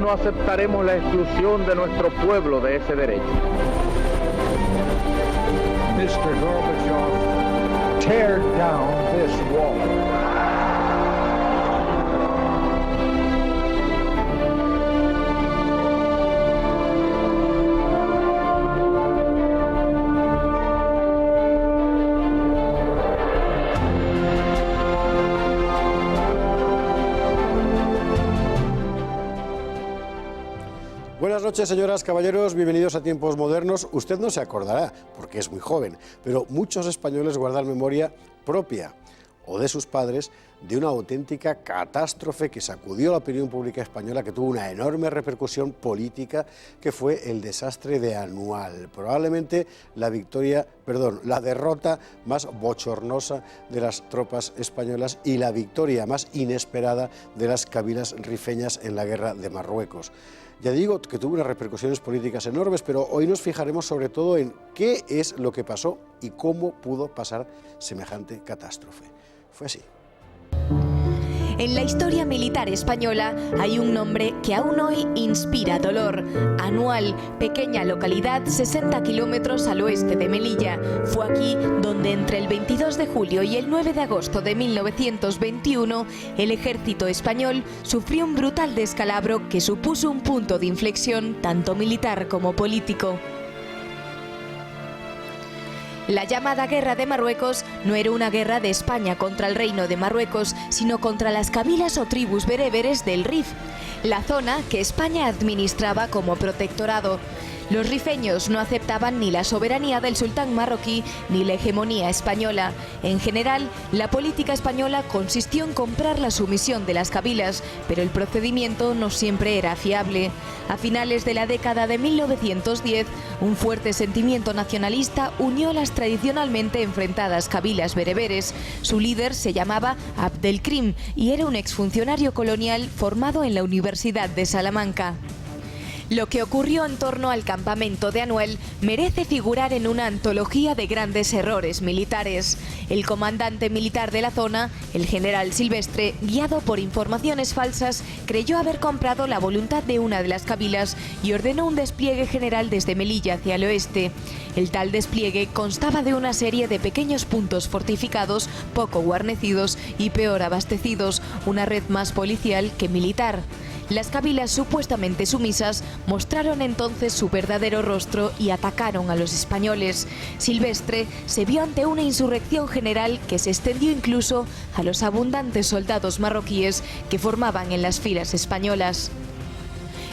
no aceptaremos la exclusión de nuestro pueblo de ese derecho. Mr. Gorbachev, tear down this wall. Buenas noches, señoras, caballeros, bienvenidos a Tiempos Modernos. Usted no se acordará, porque es muy joven, pero muchos españoles guardan memoria propia o de sus padres de una auténtica catástrofe que sacudió la opinión pública española, que tuvo una enorme repercusión política, que fue el desastre de Anual. Probablemente la derrota más bochornosa de las tropas españolas y la victoria más inesperada de las cabilas rifeñas en la guerra de Marruecos. Ya digo que tuvo unas repercusiones políticas enormes, pero hoy nos fijaremos sobre todo en qué es lo que pasó y cómo pudo pasar semejante catástrofe. Fue así. En la historia militar española hay un nombre que aún hoy inspira dolor. Anual, pequeña localidad 60 kilómetros al oeste de Melilla. Fue aquí donde entre el 22 de julio y el 9 de agosto de 1921 el ejército español sufrió un brutal descalabro que supuso un punto de inflexión tanto militar como político. La llamada Guerra de Marruecos no era una guerra de España contra el Reino de Marruecos, sino contra las cabilas o tribus bereberes del Rif, la zona que España administraba como protectorado. Los rifeños no aceptaban ni la soberanía del sultán marroquí ni la hegemonía española. En general, la política española consistió en comprar la sumisión de las cabilas, pero el procedimiento no siempre era fiable. A finales de la década de 1910, un fuerte sentimiento nacionalista unió las tradicionalmente enfrentadas cabilas bereberes. Su líder se llamaba Abdelkrim y era un exfuncionario colonial formado en la Universidad de Salamanca. Lo que ocurrió en torno al campamento de Anual merece figurar en una antología de grandes errores militares. El comandante militar de la zona, el general Silvestre, guiado por informaciones falsas, creyó haber comprado la voluntad de una de las cabilas y ordenó un despliegue general desde Melilla hacia el oeste. El tal despliegue constaba de una serie de pequeños puntos fortificados, poco guarnecidos y peor abastecidos, una red más policial que militar. Las cabilas supuestamente sumisas mostraron entonces su verdadero rostro y atacaron a los españoles. Silvestre se vio ante una insurrección general que se extendió incluso a los abundantes soldados marroquíes que formaban en las filas españolas.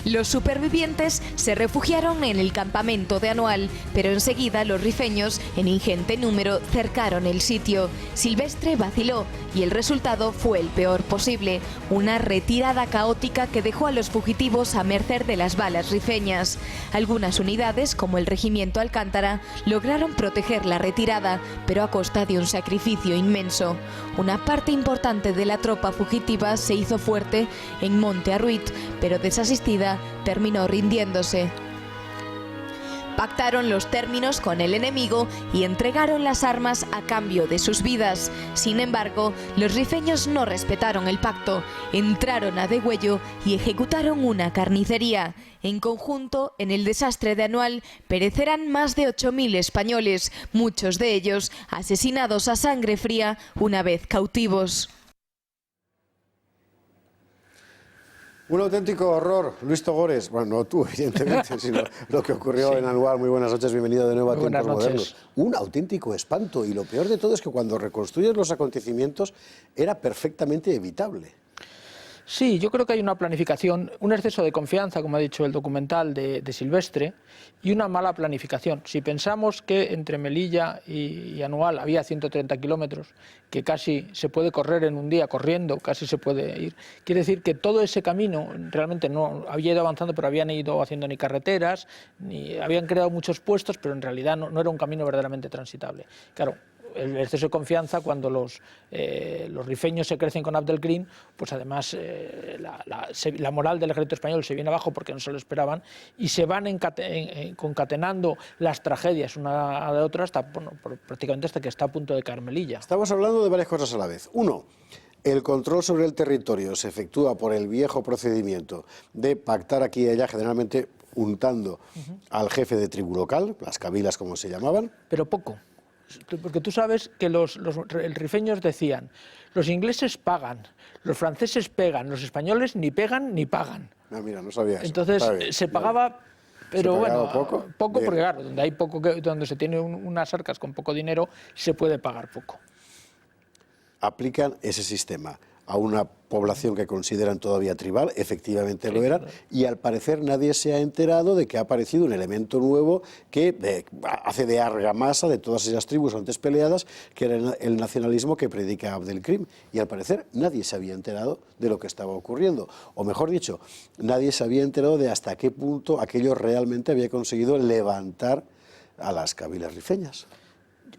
Los supervivientes se refugiaron en el campamento de Anual, pero enseguida los rifeños, en ingente número, cercaron el sitio. Silvestre vaciló y el resultado fue el peor posible, una retirada caótica que dejó a los fugitivos a merced de las balas rifeñas. Algunas unidades, como el regimiento Alcántara, lograron proteger la retirada, pero a costa de un sacrificio inmenso. Una parte importante de la tropa fugitiva se hizo fuerte en Monte Arruit, pero desasistida terminó rindiéndose. Pactaron los términos con el enemigo y entregaron las armas a cambio de sus vidas. Sin embargo, los rifeños no respetaron el pacto, entraron a degüello y ejecutaron una carnicería. En conjunto, en el desastre de Anual, perecerán más de 8.000 españoles, muchos de ellos asesinados a sangre fría una vez cautivos. Un auténtico horror, Luis Togores. Bueno, no tú, evidentemente, sino lo que ocurrió en Anual. Muy buenas noches, bienvenido de nuevo a Tiempos Modernos. Un auténtico espanto, y lo peor de todo es que cuando reconstruyes los acontecimientos era perfectamente evitable. Sí, yo creo que hay una planificación, un exceso de confianza, como ha dicho el documental de Silvestre, y una mala planificación. Si pensamos que entre Melilla y Anual había 130 kilómetros, que casi se puede correr en un día corriendo, casi se puede ir, quiere decir que todo ese camino realmente no había ido avanzando, pero habían ido haciendo ni carreteras, ni habían creado muchos puestos, pero en realidad no era un camino verdaderamente transitable. Claro, el exceso de confianza, cuando los rifeños se crecen con Abdelkrim, pues además la moral del ejército español se viene abajo porque no se lo esperaban, y se van concatenando las tragedias una de otra hasta, bueno, prácticamente hasta que está a punto de caer Melilla. Estamos hablando de varias cosas a la vez. Uno, El control sobre el territorio se efectúa por el viejo procedimiento de pactar aquí y allá, generalmente untando al jefe de tribu local, las cabilas como se llamaban. Pero poco. Porque tú sabes que los rifeños decían, los ingleses pagan, los franceses pegan, los españoles ni pegan ni pagan. Ah, mira, no sabía eso. Entonces se pagaba, pero ¿Se pagaba bueno, poco? porque Bien. claro, donde hay poco, donde se tiene unas arcas con poco dinero, se puede pagar poco. Aplican ese sistema a una población que consideran todavía tribal, efectivamente lo eran, y al parecer nadie se ha enterado de que ha aparecido un elemento nuevo que hace de argamasa de todas esas tribus antes peleadas, que era el nacionalismo que predica Abdelkrim, y al parecer nadie se había enterado de lo que estaba ocurriendo, o mejor dicho, nadie se había enterado de hasta qué punto aquello realmente había conseguido levantar a las cabilas rifeñas.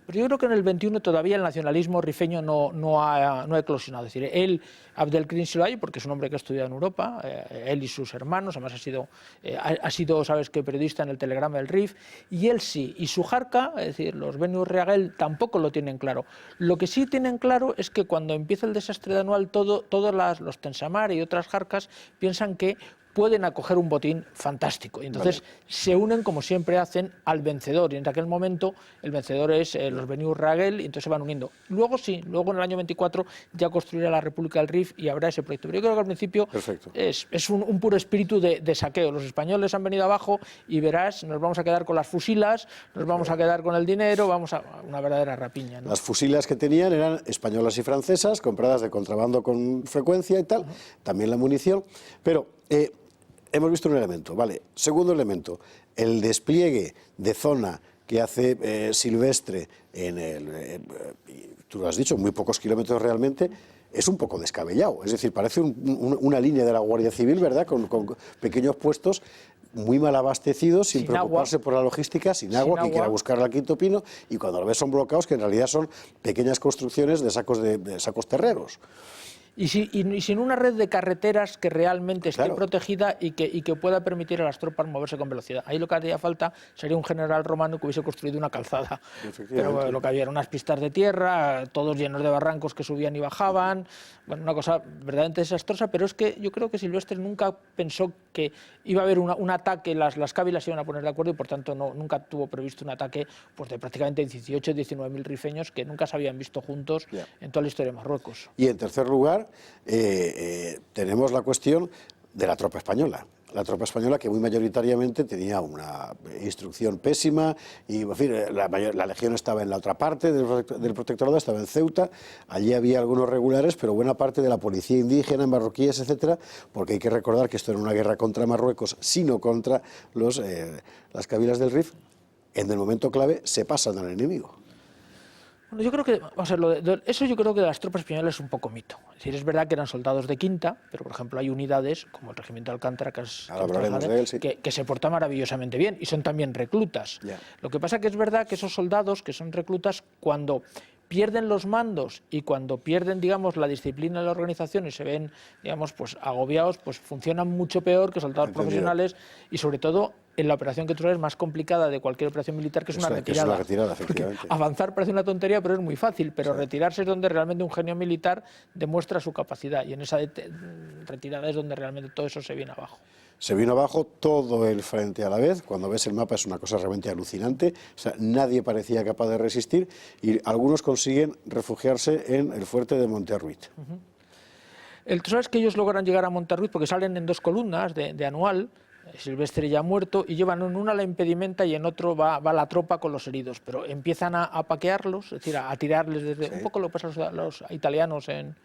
Pero yo creo que en el 21 todavía el nacionalismo rifeño no ha eclosionado. Es decir, Abdelkrim sí lo hay, porque es un hombre que ha estudiado en Europa, él y sus hermanos, además ha sido, sabes, que periodista en el Telegrama del Rif, y él sí, y su jarca, es decir, los Benu Reagel tampoco lo tienen claro. Lo que sí tienen claro es que cuando empieza el desastre de Anual, todos los Tensamar y otras jarcas piensan que pueden acoger un botín fantástico. Y entonces se unen, como siempre hacen, al vencedor. Y en aquel momento el vencedor es los Benu Reagel, y entonces se van uniendo. Luego sí, luego en el año 24 ya construirá la República del Rif y habrá ese proyecto. Pero yo creo que al principio es un puro espíritu de saqueo. Los españoles han venido abajo y verás, nos vamos a quedar con las fusilas, nos vamos a quedar con el dinero, vamos a una verdadera rapiña, ¿no? Las fusilas que tenían eran españolas y francesas, compradas de contrabando con frecuencia y tal, también la munición, pero hemos visto un elemento, ¿vale? Segundo elemento, el despliegue de zona que hace Silvestre tú lo has dicho, muy pocos kilómetros realmente, es un poco descabellado. Es decir, parece una línea de la Guardia Civil, ¿verdad?, con pequeños puestos muy mal abastecidos, sin preocuparse agua, por la logística, sin agua, que quiera buscar al Quinto Pino, y cuando lo ves son bloqueados que en realidad son pequeñas construcciones de sacos terreros. Y sin una red de carreteras que realmente esté protegida y que pueda permitir a las tropas moverse con velocidad. Ahí lo que haría falta sería un general romano que hubiese construido una calzada. Pero lo que había eran unas pistas de tierra, todos llenos de barrancos que subían y bajaban. Bueno, una cosa verdaderamente desastrosa, pero es que yo creo que Silvestre nunca pensó que iba a haber un ataque, las cabilas se iban a poner de acuerdo y por tanto nunca tuvo previsto un ataque pues, de prácticamente 18 o 19.000 rifeños que nunca se habían visto juntos en toda la historia de Marruecos. Y en tercer lugar, tenemos la cuestión de la tropa española. La tropa española que muy mayoritariamente tenía una instrucción pésima y en fin, la legión estaba en la otra parte del protectorado, estaba en Ceuta, allí había algunos regulares, pero buena parte de la policía indígena, marroquíes, etcétera, porque hay que recordar que esto era una guerra contra Marruecos, sino contra las cabilas del Rif, en el momento clave se pasan al enemigo. Bueno, yo creo que, vamos a ver, eso yo creo que de las tropas españolas es un poco mito. Es decir, es verdad que eran soldados de quinta, pero por ejemplo hay unidades como el regimiento de Alcántara que se porta maravillosamente bien y son también reclutas. Lo que pasa que es verdad que esos soldados que son reclutas, cuando pierden los mandos y cuando pierden, digamos, la disciplina de la organización y se ven, digamos, pues agobiados, pues funcionan mucho peor que soldados profesionales y sobre todo en la operación que tú sabes más complicada de cualquier operación militar, que es una retirada. Es una retirada, efectivamente. Avanzar parece una tontería, pero es muy fácil, pero retirarse es donde realmente un genio militar demuestra su capacidad y en esa retirada es donde realmente todo eso se viene abajo. Se vino abajo todo el frente a la vez. Cuando ves el mapa es una cosa realmente alucinante. O sea, nadie parecía capaz de resistir y algunos consiguen refugiarse en el fuerte de Monterruit. Tú sabes que ellos logran llegar a Monterruit porque salen en dos columnas de Anual, Silvestre ya muerto, y llevan en una la impedimenta y en otro va la tropa con los heridos, pero empiezan a paquearlos, es decir, a tirarles desde un poco lo que pasa a los italianos en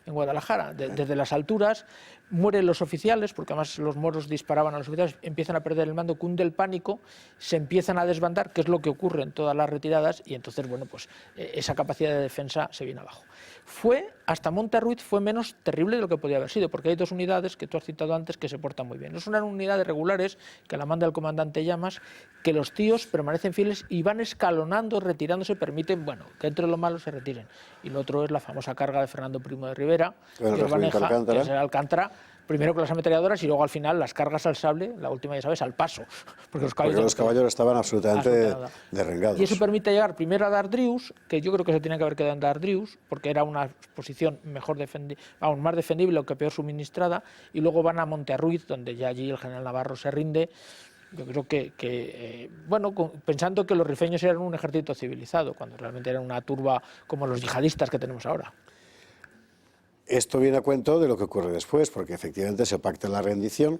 Guadalajara, desde las alturas. Mueren los oficiales, porque además los moros disparaban a los oficiales, empiezan a perder el mando, cunde el pánico, se empiezan a desbandar, que es lo que ocurre en todas las retiradas, y entonces, bueno, pues esa capacidad de defensa se viene abajo. Hasta Monterruit fue menos terrible de lo que podía haber sido, porque hay dos unidades que tú has citado antes que se portan muy bien. Es una unidad de regulares, que la manda el comandante Llamas, que los tíos permanecen fieles y van escalonando, retirándose, permiten, bueno, que entre lo malo se retiren. Y lo otro es la famosa carga de Fernando Primo de Rivera, que es el Alcántara, primero con las ametralladoras y luego al final las cargas al sable, la última ya sabes, al paso. Porque los caballos estaban absolutamente derrengados. Y eso permite llegar primero a Dardrius, que yo creo que se tenía que haber quedado en Dardrius, porque era una posición aún más defendible, aunque peor suministrada, y luego van a Monterruiz, donde ya allí el general Navarro se rinde. Yo creo que bueno, pensando que los rifeños eran un ejército civilizado, cuando realmente eran una turba como los yihadistas que tenemos ahora. Esto viene a cuento de lo que ocurre después, porque efectivamente se pacta la rendición.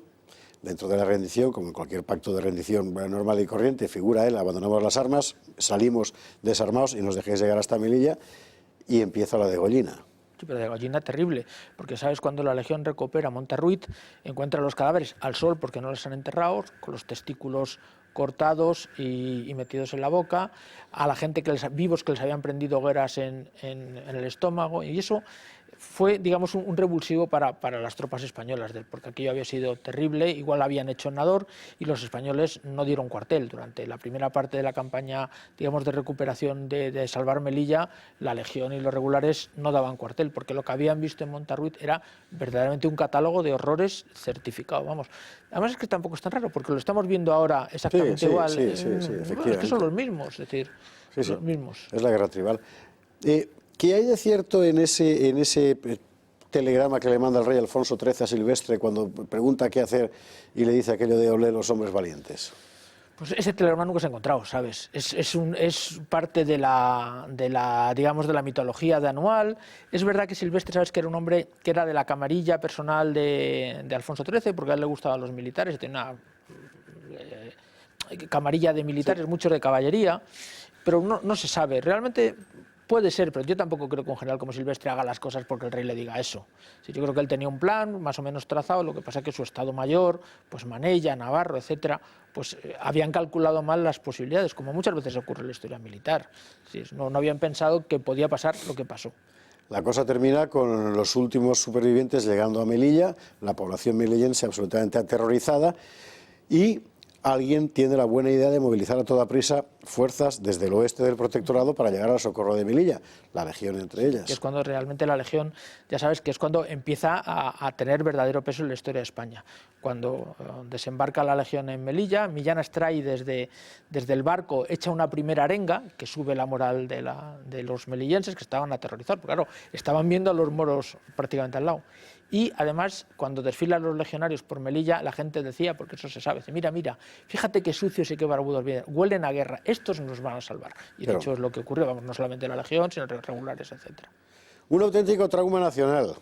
Dentro de la rendición, como en cualquier pacto de rendición normal y corriente, figura abandonamos las armas, salimos desarmados y nos dejéis llegar hasta Melilla, y empieza la degollina. Sí, pero degollina terrible, porque sabes, cuando la Legión recupera Monterruiz, encuentra los cadáveres al sol porque no les han enterrado, con los testículos cortados y metidos en la boca, a la gente vivos que les habían prendido hogueras en el estómago, y eso fue, digamos, un revulsivo para las tropas españolas, porque aquello había sido terrible. Igual habían hecho en Nador y los españoles no dieron cuartel. Durante la primera parte de la campaña, digamos, de recuperación de salvar Melilla, la Legión y los regulares no daban cuartel, porque lo que habían visto en Monterruiz era verdaderamente un catálogo de horrores certificado, vamos. Además es que tampoco es tan raro, porque lo estamos viendo ahora exactamente igual. Sí, efectivamente. Bueno, es que son los mismos, es decir, los mismos. Es la guerra tribal. ¿Qué hay de cierto en ese telegrama que le manda el rey Alfonso XIII a Silvestre cuando pregunta qué hacer y le dice aquello de olé los hombres valientes? Pues ese telegrama nunca se ha encontrado, ¿sabes? Es parte de digamos, de la mitología de Anual. Es verdad que Silvestre, sabes, que era un hombre que era de la camarilla personal de Alfonso XIII, porque a él le gustaban los militares, tenía una camarilla de militares, muchos de caballería, pero no se sabe. Realmente puede ser, pero yo tampoco creo que un general como Silvestre haga las cosas porque el rey le diga eso. Sí, yo creo que él tenía un plan más o menos trazado, lo que pasa es que su Estado Mayor, pues Manella, Navarro, etcétera, pues habían calculado mal las posibilidades, como muchas veces ocurre en la historia militar. Sí, no habían pensado que podía pasar lo que pasó. La cosa termina con los últimos supervivientes llegando a Melilla, la población melillense absolutamente aterrorizada, y alguien tiene la buena idea de movilizar a toda prisa fuerzas desde el oeste del protectorado para llegar al socorro de Melilla, la Legión entre ellas. Que es cuando realmente la Legión, ya sabes, que es cuando empieza a tener verdadero peso en la historia de España. Cuando desembarca la Legión en Melilla, Millán Astray desde el barco echa una primera arenga que sube la moral de los melillenses, que estaban aterrorizados, porque claro, estaban viendo a los moros prácticamente al lado. Y además, cuando desfilan los legionarios por Melilla, la gente decía, porque eso se sabe, dice, mira, fíjate qué sucios y qué barbudos vienen, huelen a guerra, estos nos van a salvar. Y de hecho es lo que ocurrió, vamos, no solamente la Legión, sino los regulares, etcétera. Un auténtico trauma nacional,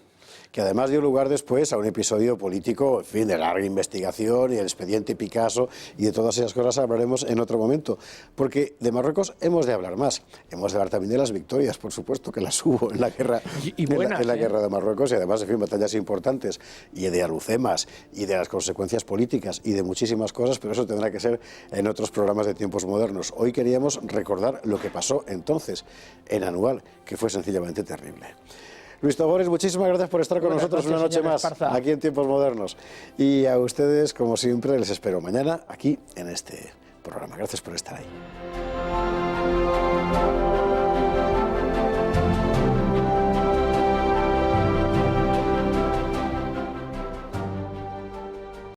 que además dio lugar después a un episodio político, en fin, de larga investigación, y el expediente Picasso, y de todas esas cosas hablaremos en otro momento, porque de Marruecos hemos de hablar más. Hemos de hablar también de las victorias, por supuesto, que las hubo en la guerra, en la guerra de Marruecos, y además, en fin, batallas importantes, y de Alucemas, y de las consecuencias políticas, y de muchísimas cosas, pero eso tendrá que ser en otros programas de Tiempos Modernos. Hoy queríamos recordar lo que pasó entonces en Anual, que fue sencillamente terrible. Luis Togores, muchísimas gracias por estar con nosotros una noche más aquí en Tiempos Modernos. Y a ustedes, como siempre, les espero mañana aquí en este programa. Gracias por estar ahí.